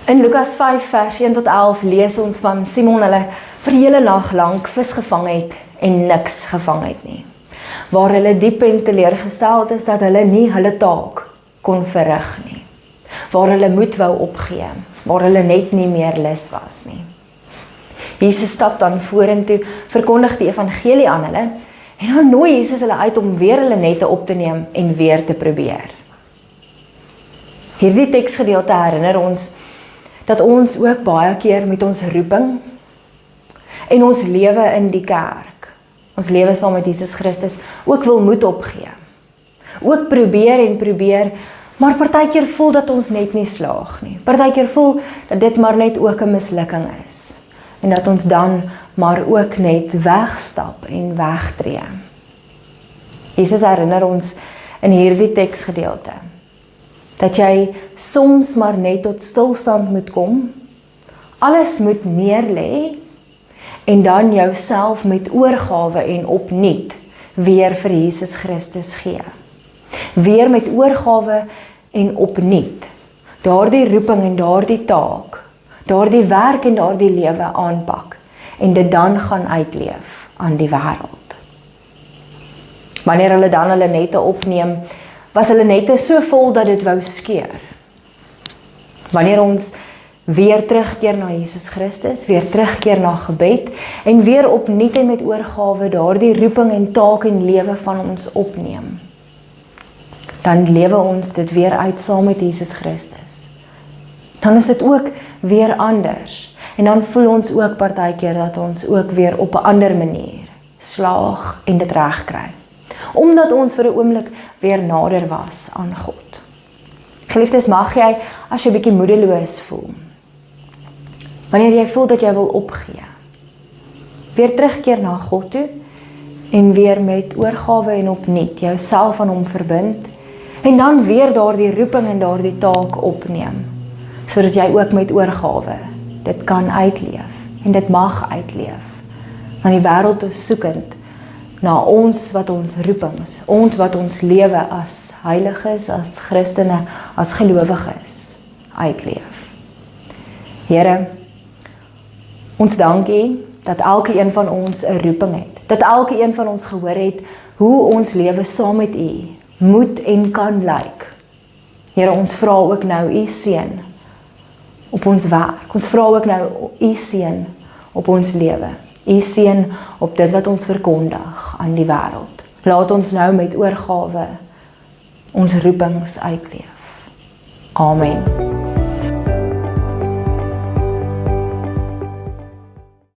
In Lukas 5 vers 1 tot 11 lees ons van Simon hulle vir hele nag lank vis gevang het en niks gevang het nie. Waar hulle diep en teleurgesteld is dat hulle nie hulle taak kon verrig nie. Waar hulle moed wou opgee, waar hulle net nie meer lus was nie. Jesus stap dan vorentoe, verkondig die evangelie aan hulle en dan nooi Jesus hulle uit om weer hulle nette op te neem en weer te probeer. Hierdie teksgedeelte herinner ons dat ons ook baie keer met ons roeping en ons lewe in die kerk, ons lewe saam met Jesus Christus, ook wil moed opgee. Ook probeer, maar partykeer voel dat ons net nie slaag nie. Partykeer voel dat dit maar net ook 'n mislukking is. En dat ons dan maar ook net wegstap en wegtree. Jesus herinner ons in hierdie teksgedeelte dat jy soms maar net tot stilstand moet kom, alles moet neerlê en dan jouself met oorgawe en opnuut weer vir Jesus Christus gee. Weer met oorgawe en opnuut daardie roeping en daardie taak, daardie werk en daardie lewe aanpak en dit dan gaan uitleef aan die wêreld. Wanneer hulle dan hulle nette opneem, was hulle nette so vol dat dit wou skeur. Wanneer ons weer terugkeer na Jesus Christus, weer terugkeer na gebed en weer opnuut en met oorgawe daardie roeping en taak en lewe van ons opneem, dan lewe ons dit weer uit saam met Jesus Christus. Dan is dit ook weer anders en dan voel ons ook partykeer dat ons ook weer op 'n ander manier slaag en dit reg kry. Omdat ons vir 'n oomblik weer nader was aan God. Geliefdes, mag jy as jy bietjie moedeloos voel, wanneer jy voel dat jy wil opgee, weer terugkeer na God toe en weer met oorgawe en opnuut jouself aan hom verbind en dan weer daardie roeping en daardie taak opneem, sodat jy ook met oorgawe dit kan uitleef en dit mag uitleef. Want die wêreld is soekend na ons wat ons roepings, ons wat ons lewe as heiliges, as Christene, as gelowiges uitleef. Here, ons dankie dat elke een van ons 'n roeping het, dat elke een van ons gehoor het hoe ons lewe saam met U moet en kan lyk. Here, ons vra ook nou U seën op ons werk, ons vra ook nou U seën op ons lewe. U seën op dit wat ons verkondig aan die wêreld. Laat ons nou met oorgawe ons roepings uitleef. Amen.